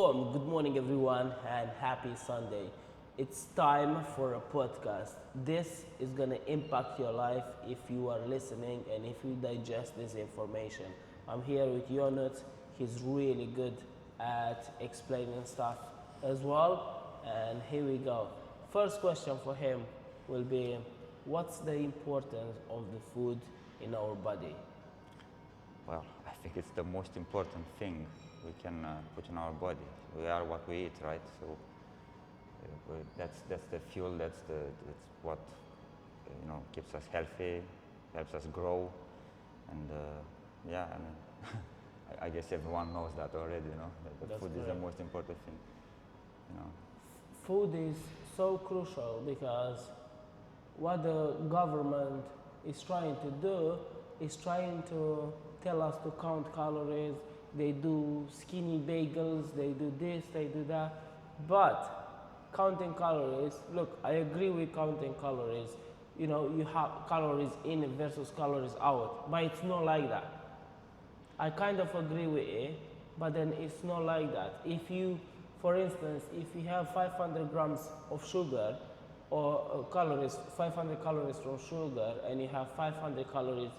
Shalom, good morning everyone, and happy Sunday. It's time for a podcast. This is going to impact your life if you are listening and if you digest this information. I'm here with Yonut. He's really good at explaining stuff as well. And here we go. First question for him will be, what's the importance of the food in our body? Well, I think it's the most important thing we can put in our body. We are what we eat, right? So that's the fuel. That's what keeps us healthy, helps us grow, and yeah. I mean, I guess everyone knows that already. That the food is the most important thing. Food is so crucial because what the government is trying to do is trying to tell us to count calories. They do skinny bagels, they do this, they do that. But counting calories, look, I agree with counting calories. You have calories in versus calories out, but it's not like that. I kind of agree with it, but then it's not like that. If you, for instance, if you have 500 grams of sugar or calories, 500 calories from sugar, and you have 500 calories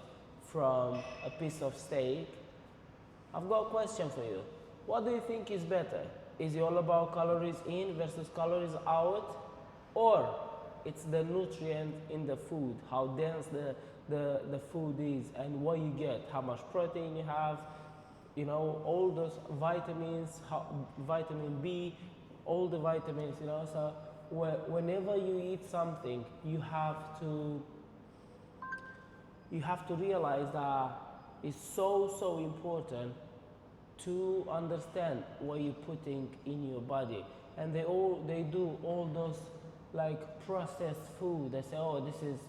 from a piece of steak, I've got a question for you. What do you think is better? Is it all about calories in versus calories out? Or it's the nutrient in the food, how dense the food is and what you get, how much protein you have, all those vitamins, vitamin B, all the vitamins, so whenever you eat something, you have to realize that it's so important to understand what you're putting in your body. And they do all those like processed food. They say, oh, this is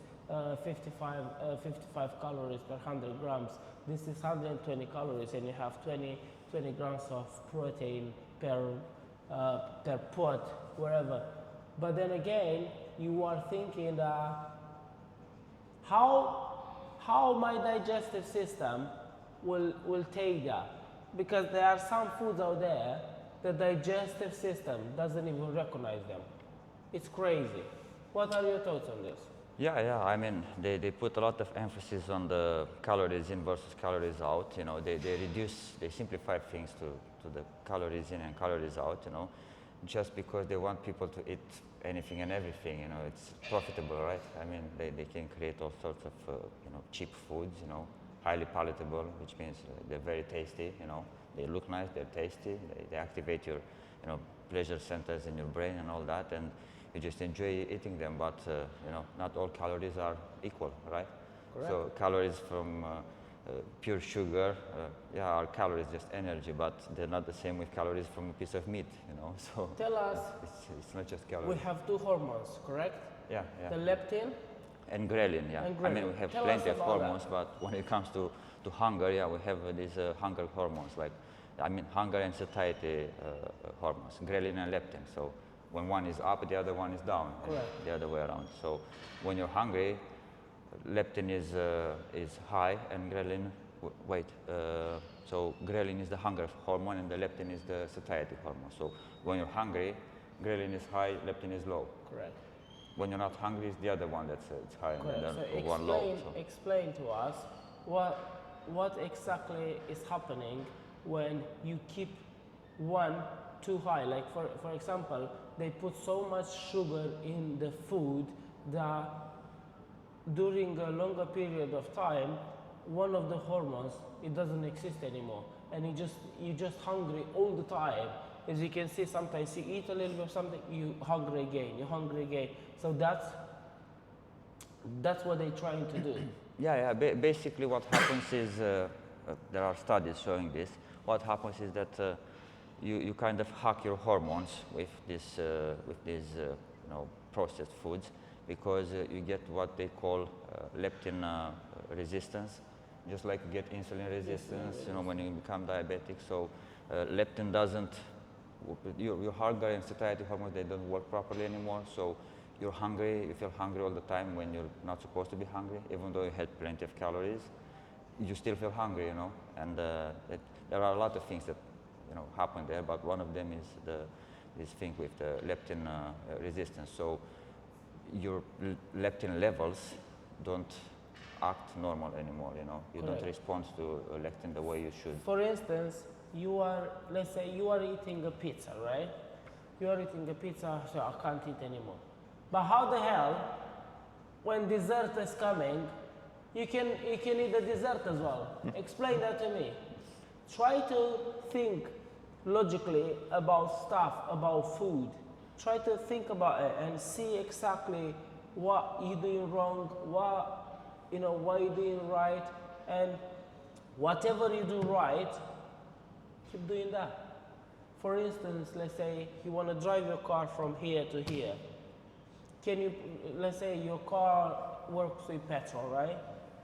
55 calories per 100 grams. This is 120 calories, and you have 20 grams of protein per pot, wherever. But then again, you are thinking that how my digestive system will take that, because there are some foods out there the digestive system doesn't even recognize them. It's crazy. What are your thoughts on this? Yeah. I mean, they put a lot of emphasis on the calories in versus calories out. They simplify things to the calories in and calories out. Just because they want people to eat anything and everything. It's profitable, right? I mean, they can create all sorts of cheap foods. Highly palatable, which means they're very tasty. They look nice, they're tasty. They activate your pleasure centers in your brain and all that, and you just enjoy eating them. But not all calories are equal, right? Correct. So calories from pure sugar, are calories, just energy, but they're not the same with calories from a piece of meat. So tell us. It's not just calories. We have two hormones, correct? Yeah. The leptin. And ghrelin, yeah. And I mean, we have Tell plenty us of about hormones, that. but when it comes to hunger, we have these hunger hormones, hunger and satiety hormones, ghrelin and leptin. So when one is up, the other one is down, Correct. and the other way around. So when you're hungry, leptin is high, and ghrelin, so ghrelin is the hunger hormone, and the leptin is the satiety hormone. So when you're hungry, ghrelin is high, leptin is low. Correct. When you're not hungry, it's the other one that's it's high, Correct. and So then one low. explain to us what exactly is happening when you keep one too high. Like for example, they put so much sugar in the food that during a longer period of time, one of the hormones, it doesn't exist anymore, and you're just hungry all the time. As you can see, sometimes you eat a little bit of something, you're hungry again. So that's what they're trying to do. Yeah. Basically, what happens is there are studies showing this. What happens is that you kind of hack your hormones with these processed foods, because you get what they call leptin resistance, just like you get insulin resistance. When you become diabetic. So leptin doesn't. Your hunger and satiety hormones, they don't work properly anymore. So you're hungry, you feel hungry all the time when you're not supposed to be hungry, even though you had plenty of calories. You still feel hungry, and there are a lot of things that happen there. But one of them is this thing with the leptin resistance. So your leptin levels don't act normal anymore. You don't respond to leptin the way you should. For instance, let's say you are eating a pizza, right? You are eating a pizza, so I can't eat anymore. But how the hell, when dessert is coming, you can eat the dessert as well? Explain that to me. Try to think logically about stuff, about food. Try to think about it and see exactly what you're doing wrong, what you're doing right, and whatever you do right, keep doing that. For instance, let's say you want to drive your car from here to here. Let's say your car works with petrol, right?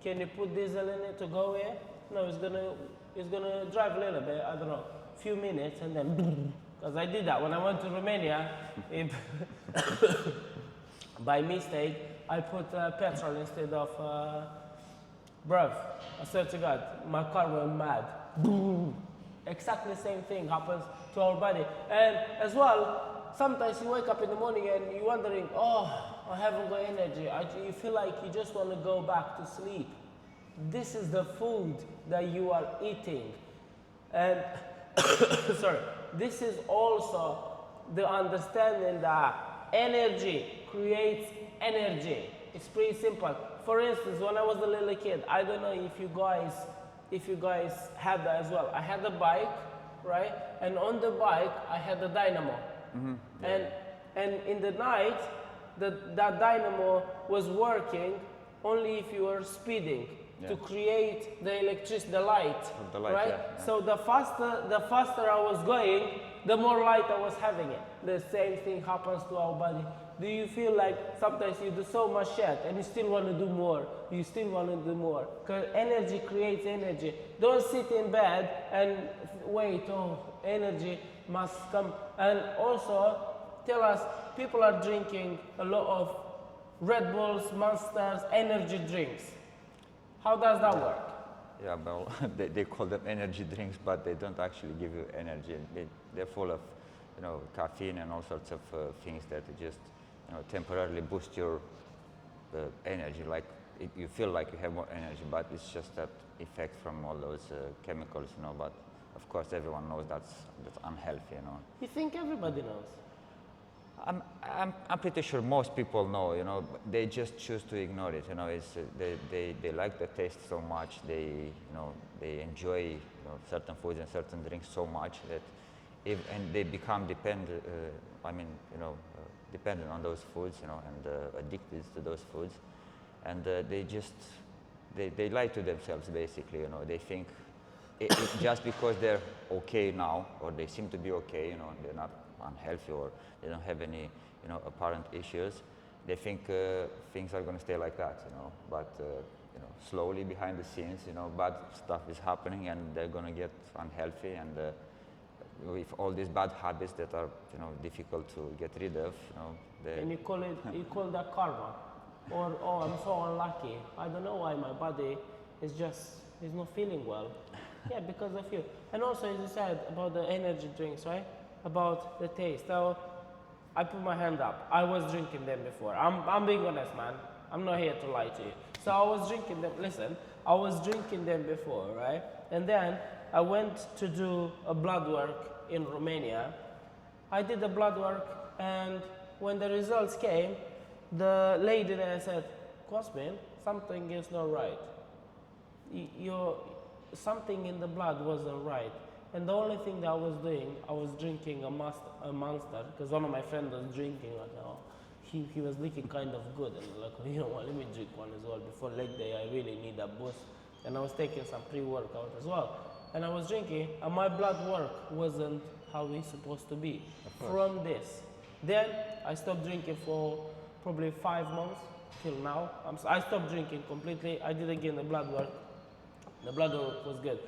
Can you put diesel in it to go here? No, it's gonna drive a little bit, I don't know, a few minutes, and then, because I did that when I went to Romania, by mistake, I put petrol instead of, bruv, I swear to God, my car went mad. Boom. Exactly the same thing happens to our body. And as well, sometimes you wake up in the morning and you're wondering, oh, I haven't got energy. You feel like you just want to go back to sleep. This is the food that you are eating. And, sorry, this is also the understanding that energy creates energy. It's pretty simple. For instance, when I was a little kid, I don't know if you guys had that as well. I had a bike, right? And on the bike, I had a dynamo. Mm-hmm. Yeah. And in the night, that dynamo was working only if you were speeding to create the electricity, the light, right? Yeah. So the faster I was going, the more light I was having it. The same thing happens to our body. Do you feel like sometimes you do so much shit and you still want to do more? You still want to do more. Because energy creates energy. Don't sit in bed and wait, energy must come. And also, tell us, people are drinking a lot of Red Bulls, Monsters, energy drinks. How does that work? Yeah, well, they call them energy drinks, but they don't actually give you energy. They're full of, caffeine and all sorts of things that just, temporarily boost your energy. Like you feel like you have more energy, but it's just that effect from all those chemicals, But of course, everyone knows that's unhealthy, You think everybody knows? I'm pretty sure most people know, but they just choose to ignore it. It's they like the taste so much. They enjoy certain foods and certain drinks so much that and they become dependent on those foods, and addicted to those foods, and they lie to themselves basically. They think just because they're okay now, or they seem to be okay, and they're not unhealthy, or they don't have any apparent issues, they think things are going to stay like that, but slowly behind the scenes, bad stuff is happening, and they're going to get unhealthy, and with all these bad habits that are difficult to get rid of, and you call that karma, or I'm so unlucky, I don't know why my body is not feeling well. Yeah, because of you. And also, as you said about the energy drinks, right? About the taste. So I put my hand up. I was drinking them before. I'm being honest, man. I'm not here to lie to you. So I was drinking them. Listen, I was drinking them before, right? And then I went to do a blood work in Romania. I did the blood work, and when the results came, the lady there said, "Cosmin, something is not right. Something in the blood wasn't right." And the only thing that I was doing, I was drinking a Monster, because one of my friends was drinking, he was looking kind of good, and let me drink one as well. Before leg day, I really need a boost. And I was taking some pre-workout as well. And I was drinking, and my blood work wasn't how it's supposed to be from this. Then I stopped drinking for probably 5 months till now. I stopped drinking completely. I did again the blood work. The blood work was good.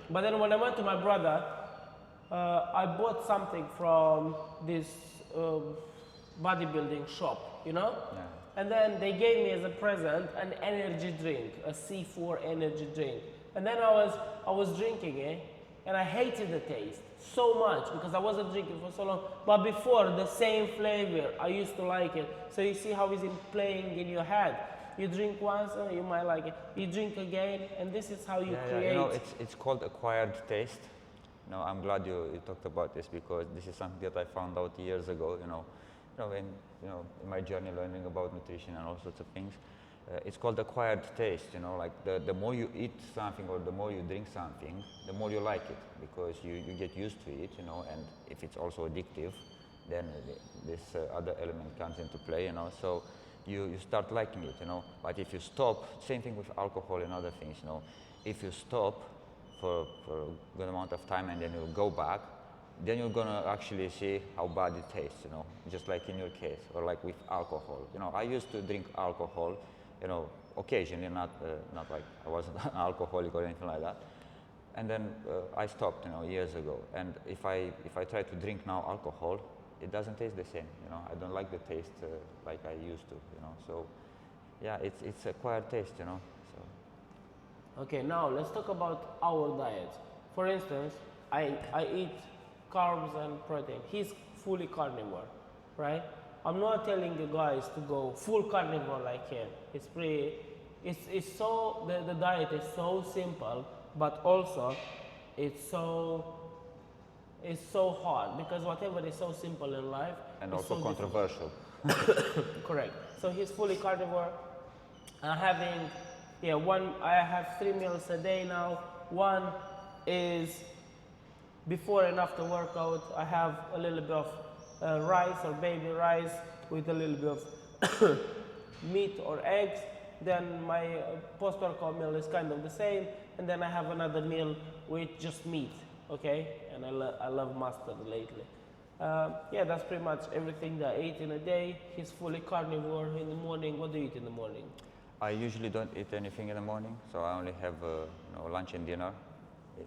But then when I went to my brother, I bought something from this bodybuilding shop, Yeah. And then they gave me as a present an energy drink, a C4 energy drink. And then I was drinking it, and I hated the taste so much because I wasn't drinking for so long. But before, the same flavor, I used to like it. So you see how it's playing in your head. You drink once, you might like it. You drink again, and this is how you create. Yeah, you know, it's called acquired taste. You know, I'm glad you talked about this because this is something that I found out years ago. In my journey learning about nutrition and all sorts of things. It's called acquired taste, you know, like the more you eat something or the more you drink something, the more you like it because you get used to it, you know, and if it's also addictive, then this other element comes into play, you know, so you start liking it, you know, but if you stop, same thing with alcohol and other things, you know, if you stop for a good amount of time and then you go back, then you're gonna actually see how bad it tastes, you know, just like in your case, or like with alcohol. You know, I used to drink alcohol, you know, occasionally, not like I wasn't an alcoholic or anything like that. And then I stopped, you know, years ago. And if I try to drink now alcohol, it doesn't taste the same, you know. I don't like the taste like I used to, you know. So, yeah, it's acquired taste, you know. So. Okay, now let's talk about our diet. For instance, I eat carbs and protein. He's fully carnivore, right? I'm not telling you guys to go full carnivore like him. It's so, the diet is so simple, but also it's so hard because whatever is so simple in life and is also so controversial. Correct. So he's fully carnivore. I'm having, I have 3 meals a day now. One is before and after workout. I have a little bit of rice or baby rice with a little bit of meat or eggs. Then my post-workout meal is kind of the same, and then I have another meal with just meat, okay? And I love mustard lately. That's pretty much everything that I eat in a day. He's fully carnivore. In the morning, what do you eat in the morning? I usually don't eat anything in the morning, so I only have lunch and dinner.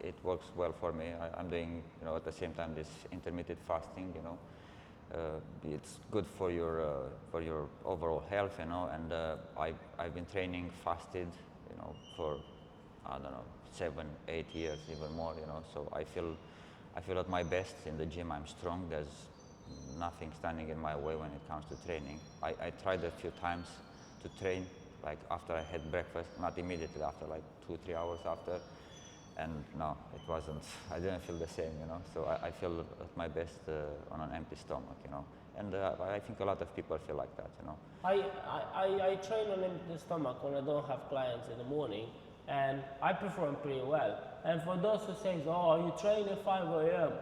It works well for me. I'm doing, at the same time this intermittent fasting, it's good for your overall health, and I've been training fasted, for, I don't know, 7-8 years, even more, so I feel at my best in the gym. I'm strong. There's nothing standing in my way when it comes to training. I tried a few times to train, like after I had breakfast, not immediately after, like 2-3 hours after. And no, it wasn't, I didn't feel the same, so I feel at my best on an empty stomach, and I think a lot of people feel like that, I train on empty stomach when I don't have clients in the morning, and I perform pretty well. And for those who say, oh, you train at 5 a.m.,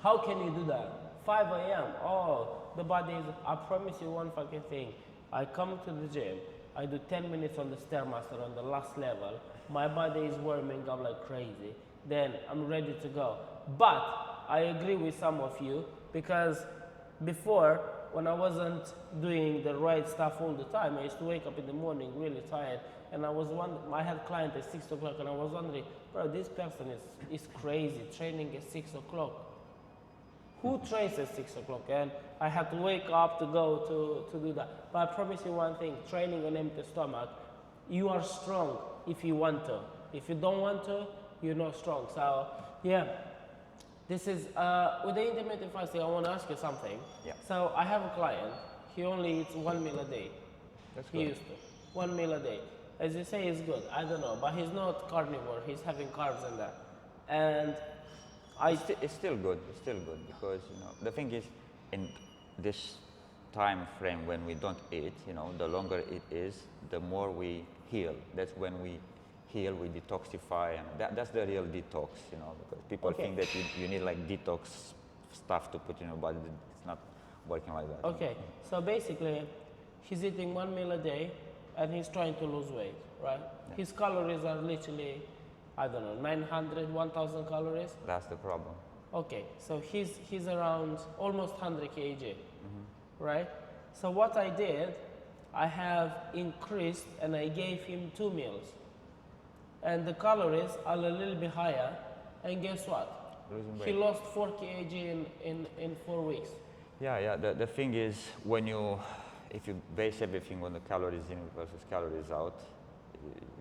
how can you do that? 5 a.m., oh, the body is, I promise you one fucking thing. I come to the gym, I do 10 minutes on the Stairmaster on the last level, my body is warming up like crazy, then I'm ready to go. But I agree with some of you, because before, when I wasn't doing the right stuff all the time, I used to wake up in the morning really tired, and I had a client at 6 o'clock, and I was wondering, bro, this person is crazy, training at 6 o'clock. Who trains at 6 o'clock? And I had to wake up to go to do that. But I promise you one thing, training on empty stomach, you are strong if you want to. If you don't want to, you're not strong. So, this is, with the intermittent fasting, I want to ask you something. Yeah. So I have a client, he only eats 1 meal a day. That's He good. used to. 1 meal a day. As you say, it's good. I don't know, but he's not carnivore. He's having carbs and that. And It's still good. It's still good because the thing is, in this time frame when we don't eat, the longer it is, the more we heal. That's when we heal, we detoxify, and that's the real detox. Because people think that you need like detox stuff to put in your body. It's not working like that. okay, so basically, he's eating 1 meal a day, and he's trying to lose weight, right? Yeah. His calories are literally, I don't know, 900, 1,000 calories. That's the problem. Okay, so he's around almost 100 kg, right? So what I did, I have increased and I gave him 2 meals. And the calories are a little bit higher, and guess what? He lost 4 kg in 4 weeks. Yeah. The thing is, if you base everything on the calories in versus calories out,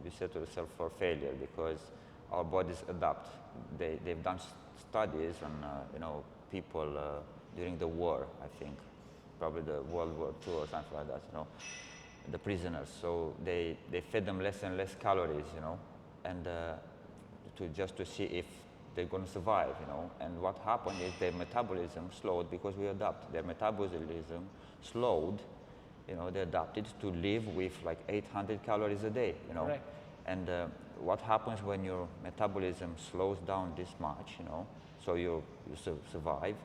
you set yourself for failure, because our bodies adapt. They've done studies on people during the war, I think, probably the World War II or something like that, the prisoners. So they fed them less and less calories, and to see if they're going to survive, And what happened is their metabolism slowed because we adapt. Their metabolism slowed, they adapted to live with like 800 calories a day, Right. And what happens when your metabolism slows down this much, so you survive.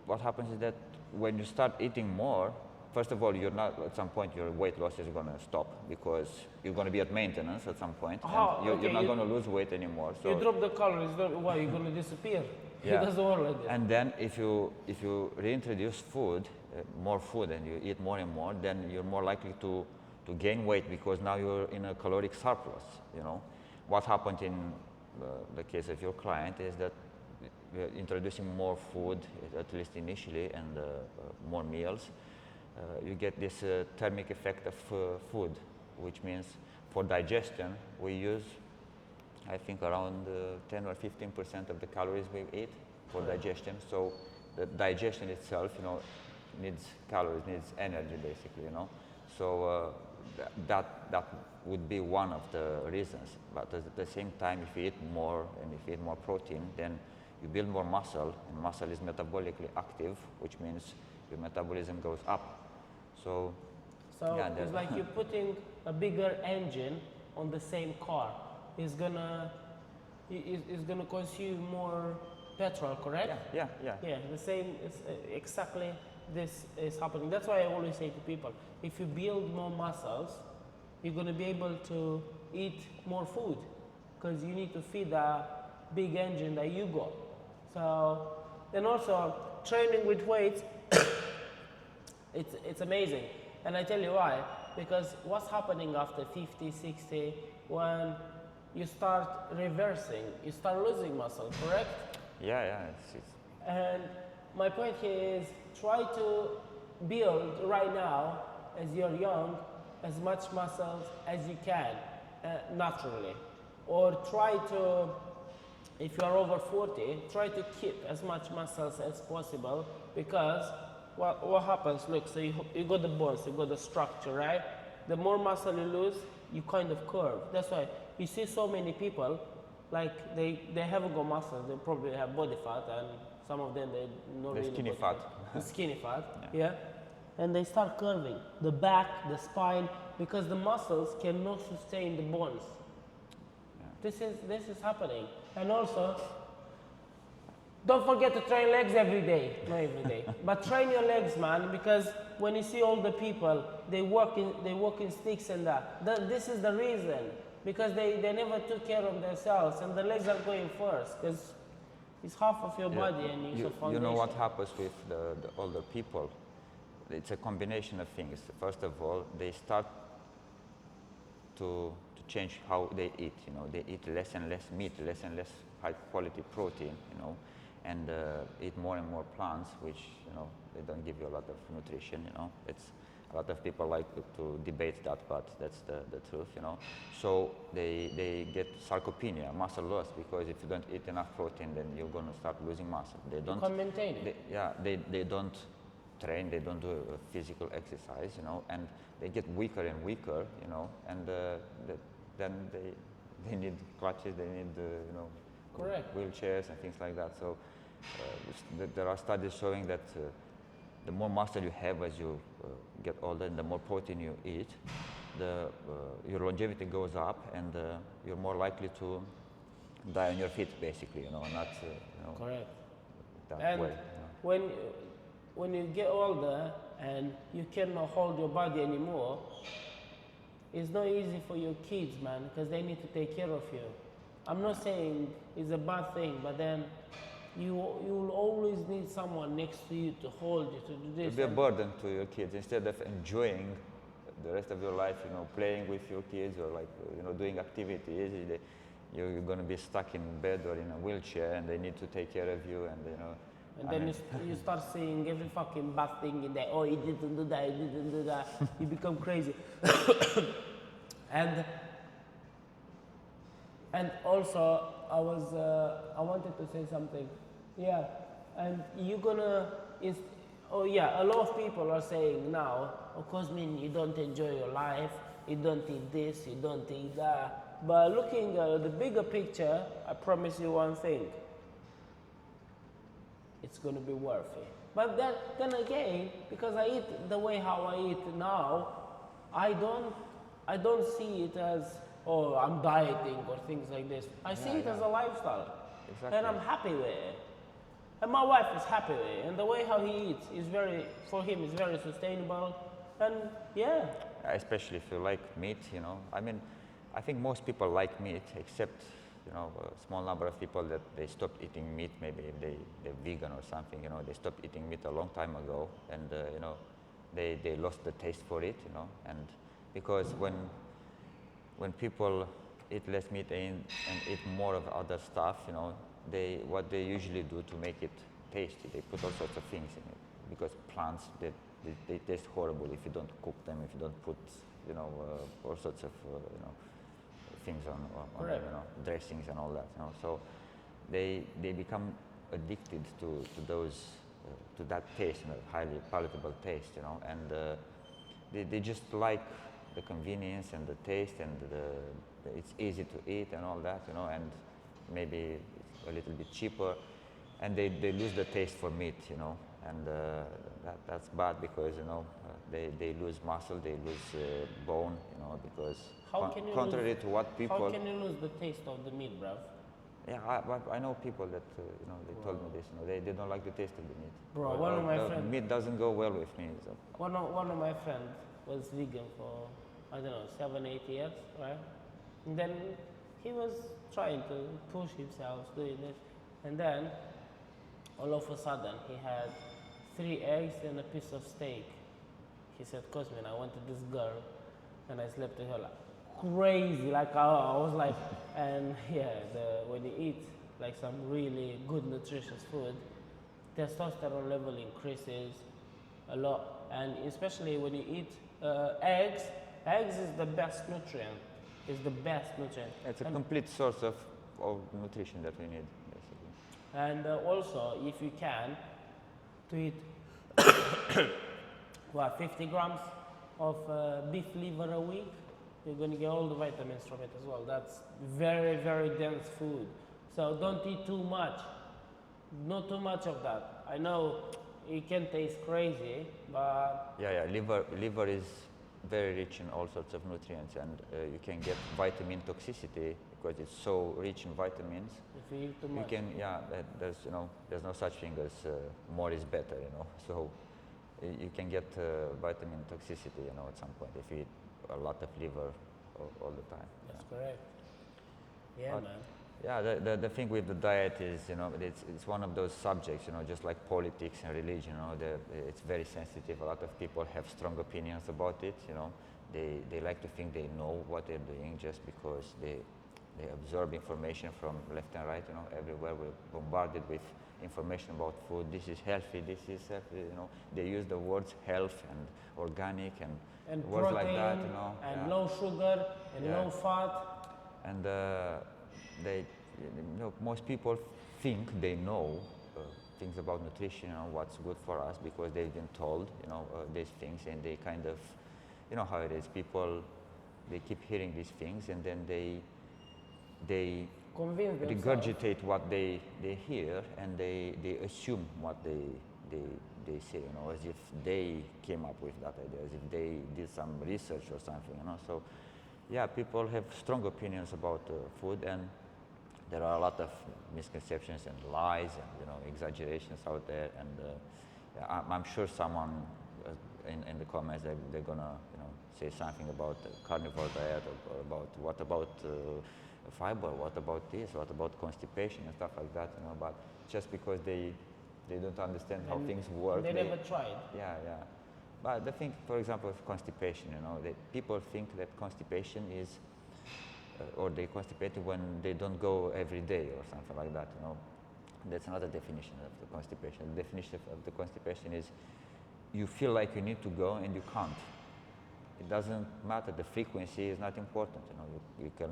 What happens is that when you start eating more, first of all, you're not, at some point your weight loss is going to stop because you're going to be at maintenance at some point. And you're not going to lose weight anymore. So you drop the calories, why you're going to disappear? Yeah. It doesn't work like that. And then if you reintroduce food, more food, and you eat more and more, then you're more likely to gain weight because now you're in a caloric surplus. What happened in the case of your client is that introducing more food, at least initially, and more meals, you get this thermic effect of food, which means for digestion we use, I think, around 10 or 15% of the calories we eat for digestion. So the digestion itself, needs calories, needs energy, basically, So that would be one of the reasons. But at the same time, if you eat more and if you eat more protein, then you build more muscle, and muscle is metabolically active, which means your metabolism goes up. So yeah, it's like you're putting a bigger engine on the same car. It's gonna consume more petrol, correct? Yeah. Yeah, the same is exactly this is happening. That's why I always say to people, if you build more muscles, you're gonna be able to eat more food because you need to feed that big engine that you got. So, and also training with weights, it's amazing. And I tell you why, because what's happening after 50, 60, when you start reversing, you start losing muscle, correct? Yeah. And my point here is try to build right now, as you're young, as much muscles as you can, naturally. Or try to, if you are over 40, try to keep as much muscles as possible, because what happens, look, so you got the bones, you got the structure, right? The more muscle you lose, you kind of curve. That's why you see so many people, like they haven't got muscles, they probably have body fat, and some of them they're not really skinny body fat. Skinny fat, yeah. And they start curving, the back, the spine, because the muscles cannot sustain the bones. Yeah. This is happening. And also, don't forget to train legs every day. Not every day, but train your legs, man. Because when you see all the people, they walk in sticks and that. This is the reason, because they never took care of themselves, and the legs are going first, because it's half of your body and it's a foundation. You know what happens with the older people? It's a combination of things. First of all, they start to change how they eat. They eat less and less meat, less and less high quality protein. And eat more and more plants, which they don't give you a lot of nutrition. It's a lot of people like to debate that, but that's the truth. So they get sarcopenia, muscle loss, because if you don't eat enough protein, then you're going to start losing muscle. They don't. You can't maintain it. They don't train. They don't do physical exercise. And they get weaker and weaker. And then they need crutches. They need correct, wheelchairs and things like that. So there are studies showing that the more muscle you have as you get older, and the more protein you eat, your longevity goes up, and you're more likely to die on your feet, basically. Not correct. That and way. When you get older and you cannot hold your body anymore, it's not easy for your kids, man, because they need to take care of you. I'm not saying it's a bad thing, but then you will always need someone next to you to hold you, to do this. It'll be a burden to your kids instead of enjoying the rest of your life, playing with your kids or doing activities. You're going to be stuck in bed or in a wheelchair, and they need to take care of you, and then you start seeing every fucking bad thing in there. Oh, he didn't do that, he didn't do that. You become crazy. And And also, I wanted to say something. Yeah, and you're gonna, oh yeah, a lot of people are saying now, of course, mean you don't enjoy your life, you don't eat this, you don't eat that. But looking at the bigger picture, I promise you one thing, it's gonna be worth it. But then again, because I eat the way how I eat now, I don't, I don't see it as, oh, I'm dieting or things like this. I see it as a lifestyle, Exactly. and I'm happy with it. And my wife is happy with it. And the way how he eats is very, for him, is very sustainable. And yeah, Especially if you like meat, you know. I mean, I think most people like meat, except, you know, a small number of people that they stopped eating meat. Maybe if they're vegan or something, you know, they stopped eating meat a long time ago, and you know, they lost the taste for it, you know. And because when people eat less meat and eat more of other stuff, you know, what they usually do to make it tasty, they put all sorts of things in it. Because plants, they taste horrible if you don't cook them, if you don't put, you know, all sorts of, you know, things on them, you know, dressings and all that, you know. So they become addicted to those, to that taste, you know, highly palatable taste, you know, and they just like the convenience and the taste and it's easy to eat and all that, you know, and maybe it's a little bit cheaper, and they lose the taste for meat, you know, and that's bad because, you know, they lose muscle, they lose bone, you know, because contrary to what people. How can you lose the taste of the meat, bruv? Yeah, I know people that, you know, they told me this, you know, they don't like the taste of the meat. Bro, one of my friends. Meat doesn't go well with me. So. One of my friends was vegan for, I don't know, 7-8 years, right? And then he was trying to push himself, doing this. And then, all of a sudden, he had 3 eggs and a piece of steak. He said, Cosmin, I wanted this girl, and I slept with her like crazy. Like I was like, and yeah, when you eat like some really good nutritious food, testosterone level increases a lot, and especially when you eat eggs. Eggs is the best nutrient. It's the best nutrient. It's a complete source of nutrition that we need, basically. And also, if you can, to eat 50 grams of beef liver a week, you're going to get all the vitamins from it as well. That's very, very dense food. So don't eat too much. Not too much of that. I know it can taste crazy, but... Yeah, liver is very rich in all sorts of nutrients, and you can get vitamin toxicity because it's so rich in vitamins. If you eat too much. You can, there's, you know, there's no such thing as more is better, you know. So you can get vitamin toxicity, you know, at some point if you eat a lot of liver all the time. That's correct. Yeah, but, man. Yeah, the thing with the diet is, you know, it's one of those subjects, you know, just like politics and religion, you know, it's very sensitive. A lot of people have strong opinions about it, you know. They like to think they know what they're doing just because they absorb information from left and right, you know. Everywhere we're bombarded with information about food. This is healthy, this is healthy, you know. They use the words health and organic and words protein, like that, you know. And low sugar and low fat. And you know, most people think they know things about nutrition, you know, what's good for us because they've been told, you know, these things, and they kind of, you know how it is. People, they keep hearing these things, and then they regurgitate what they hear, and they assume what they say, you know, as if they came up with that idea, as if they did some research or something, you know. So, yeah, people have strong opinions about food, and there are a lot of misconceptions and lies and, you know, exaggerations out there. And yeah, I'm sure someone in the comments they're gonna, you know, say something about the carnivore diet or about what about fiber, what about this, what about constipation and stuff like that, you know. But just because they don't understand how things work, they never tried. Yeah. But the thing, for example, of constipation, you know, people think that constipation is, or they constipated when they don't go every day or something like that, you know. That's another definition of the constipation. The definition of the constipation is you feel like you need to go and you can't. It doesn't matter. The frequency is not important, you know. You can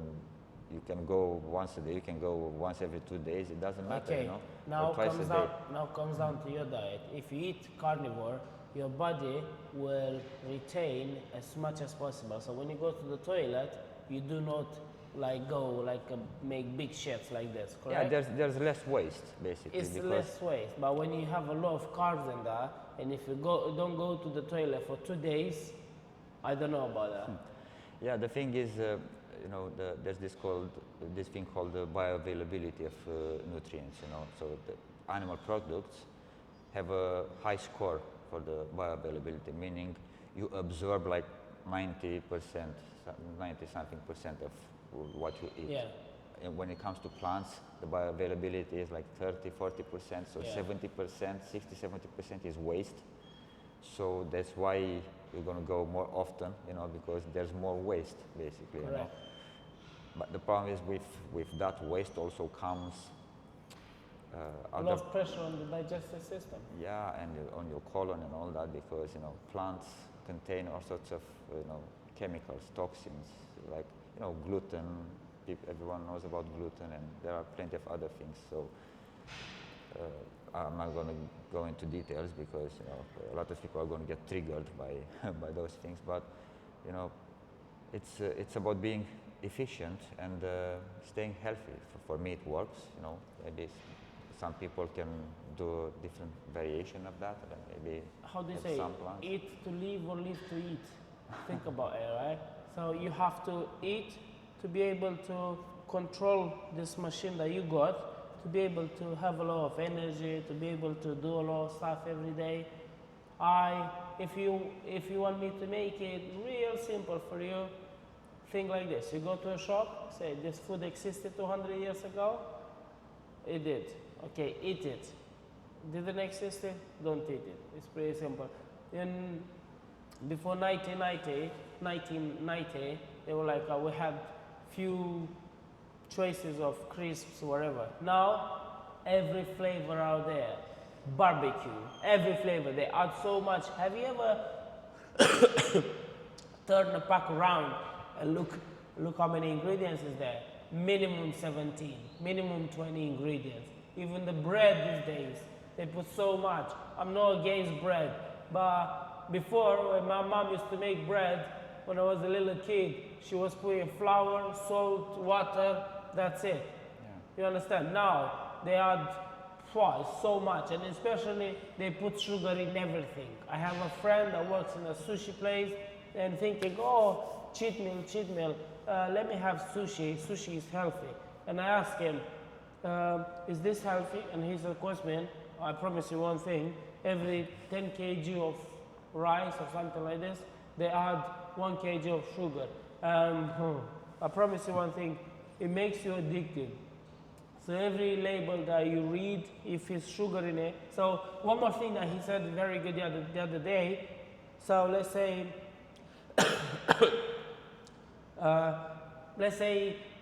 You can go once a day, you can go once every 2 days, it doesn't matter, Okay, you know, now or twice a comes day. down now comes down to your diet. If you eat carnivore, your body will retain as much as possible. So when you go to the toilet, you do not like go like make big shits like this, Yeah, correct? there's less waste basically It's because less waste. But when you have a lot of carbs in there, and if you don't go to the toilet for 2 days, I don't know about that. yeah, the thing is, there's this thing called the bioavailability of nutrients. You know, so the animal products have a high score for the bioavailability, meaning you absorb like 90%, 90 something percent of what you eat. Yeah. And when it comes to plants, the bioavailability is like 30, 40%, so Yeah. 70%, 60, 70% is waste. So that's why you're going to go more often, you know, because there's more waste, basically. You know? Correct. But the problem is with that waste also comes A other, lot of pressure on the digestive system. yeah, and on your colon and all that, because you know plants contain all sorts of chemicals, toxins, like gluten. Everyone knows about gluten, and there are plenty of other things. So I'm not going to go into details because a lot of people are going to get triggered by by those things. But it's about being efficient and staying healthy. For me, it works. Maybe some people can do a different variation of that. Maybe How do you have say? some plants. Eat to live or live to eat. Think about it, right? So you have to eat to be able to control this machine that you got, to be able to have a lot of energy, to be able to do a lot of stuff every day. If you want me to make it real simple for you, think like this. You go to a shop, say this food existed 200 years ago. It did. Okay, eat it. Didn't exist it? Don't eat it. It's pretty simple. Before 1990, they were like, we had few choices of crisps, whatever. Now, every flavor out there, barbecue, every flavor, they add so much. Have you ever turned a pack around and look how many ingredients is there? Minimum 17, minimum 20 ingredients. Even the bread these days, they put so much. I'm not against bread, but before, when my mom used to make bread, when I was a little kid, she was putting flour, salt, water, that's it. Yeah. You understand? Now, they add twice so much, and especially they put sugar in everything. I have a friend that works in a sushi place and thinking, oh, cheat meal, let me have sushi is healthy. And I ask him, is this healthy? And he said, of course, man, I promise you one thing, every 10 kg of rice or something like this, they add 1 kg of sugar. I promise you one thing, it makes you addicted. So every label that you read, if it's sugar in it. So one more thing that he said very good the other day. So let's say,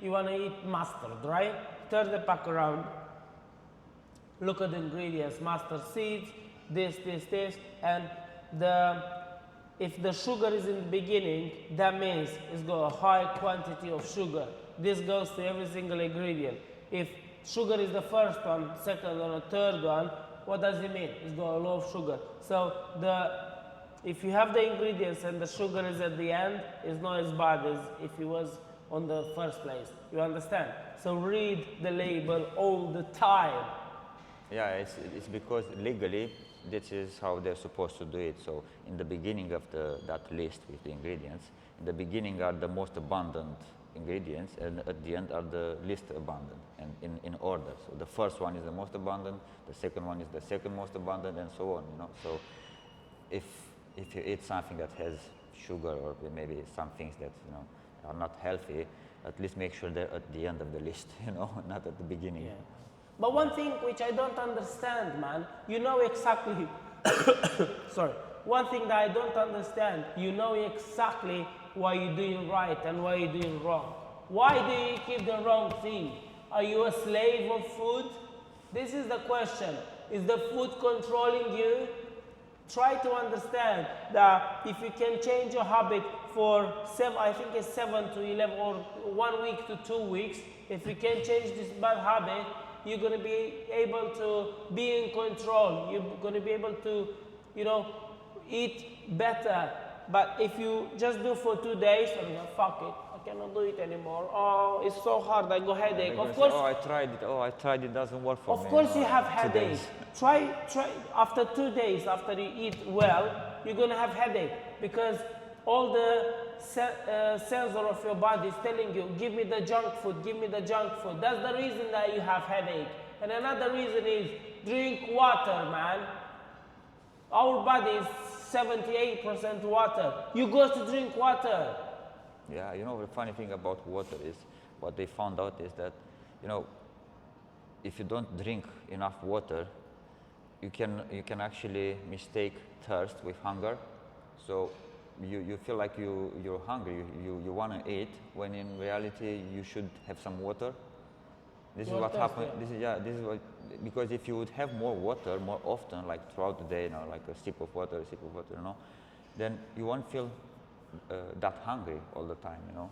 you want to eat mustard, right? Turn the pack around, look at the ingredients, mustard seeds, this, and if the sugar is in the beginning, that means it's got a high quantity of sugar. This goes to every single ingredient. If sugar is the first one, second or third one, what does it mean? It's got a lot of sugar. So if you have the ingredients and the sugar is at the end, it's not as bad as if it was on the first place. You understand? So read the label all the time. Yeah, it's because legally this is how they're supposed to do it. So in the beginning of that list with the ingredients, in the beginning are the most abundant ingredients, and at the end are the least abundant, and in order. So the first one is the most abundant, the second one is the second most abundant, and so on. So if you eat something that has sugar or maybe some things that are not healthy, at least make sure they're at the end of the list, not at the beginning. Yeah. But one thing which I don't understand, man, you know exactly, sorry, one thing that I don't understand, you know exactly what you're doing right and what you're doing wrong. Why do you keep the wrong thing? Are you a slave of food? This is the question. Is the food controlling you? Try to understand that if you can change your habit I think it's 7 to 11 or 1 week to 2 weeks. If you can change this bad habit, you're going to be able to be in control. You're going to be able to, you know, eat better. But if you just do for 2 days, and you're fuck it, I cannot do it anymore. Oh, it's so hard, I go headache. Of course, say, oh, I tried it, doesn't work for me. of course No, you have 2 headache. days. Try after 2 days, after you eat well, you're gonna have headache because all the sensor of your body is telling you, give me the junk food, give me the junk food. That's the reason that you have headache. And another reason is drink water, man. Our body is 78% water. You got to drink water. Yeah, you know, the funny thing about water is, what they found out is that, you know, if you don't drink enough water, you can actually mistake thirst with hunger. So you feel like you're hungry, you want to eat, when in reality you should have some water. This is what happens. This is what, because if you would have more water more often, like throughout the day, you know, like a sip of water, you know, then you won't feel that hungry all the time, you know.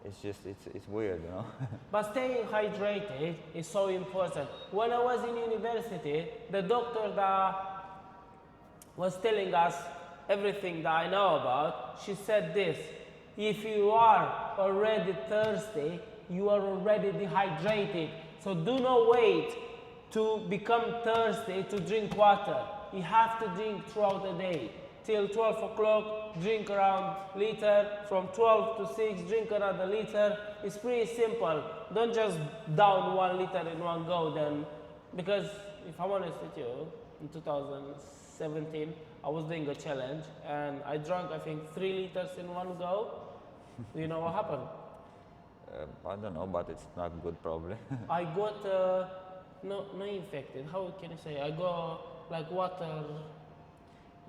It's just, it's weird, you know. But staying hydrated is so important. When I was in university, the doctor that was telling us everything that I know about, she said this: if you are already thirsty, you are already dehydrated. So do not wait to become thirsty to drink water. You have to drink throughout the day. Till 12 o'clock, drink around liter. From 12 to 6, drink another liter. It's pretty simple. Don't just down 1 liter in one go then. Because if I'm honest with you, in 2017, I was doing a challenge and I drank, I think, 3 liters in one go. Do you know what happened? I don't know, but it's not good probably. I got, no infected. How can I say? I got like water.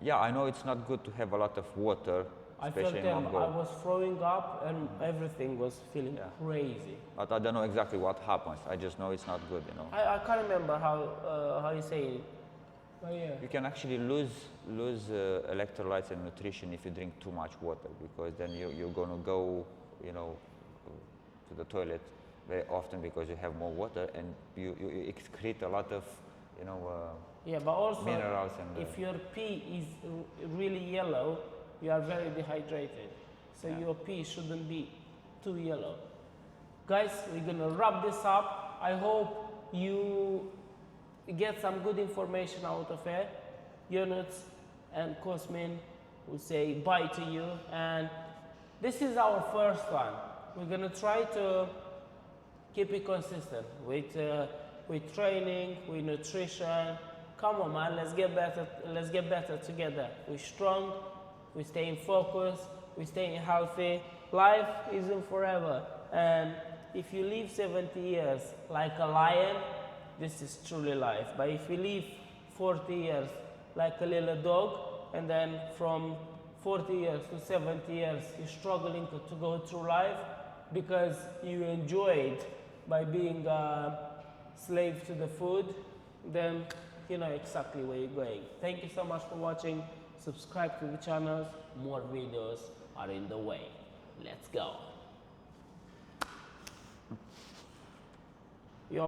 Yeah, I know it's not good to have a lot of water, I felt especially in one them. go. I was throwing up and everything was feeling crazy. But I don't know exactly what happens. I just know it's not good, you know. I can't remember how you say it. But yeah. You can actually lose electrolytes and nutrition if you drink too much water, because then you're going to go, you know, to the toilet very often because you have more water, and you excrete a lot of, you know, yeah, but also minerals and if your pee is really yellow, you are very dehydrated. So your pee shouldn't be too yellow. Guys, we're gonna wrap this up. I hope you get some good information out of it. Yunus and Cosmin will say bye to you, and this is our first one. We're gonna try to keep it consistent with training, with nutrition. Come on, man, let's get better together. We're strong, we're staying focused, we're staying healthy. Life isn't forever, and if you live 70 years like a lion, this is truly life. But if you live 40 years like a little dog, and then from 40 years to 70 years you're struggling to go through life because you enjoyed by being a slave to the food, then you know exactly where you're going. Thank you so much for watching. Subscribe to the channel. More videos are in the way. Let's go.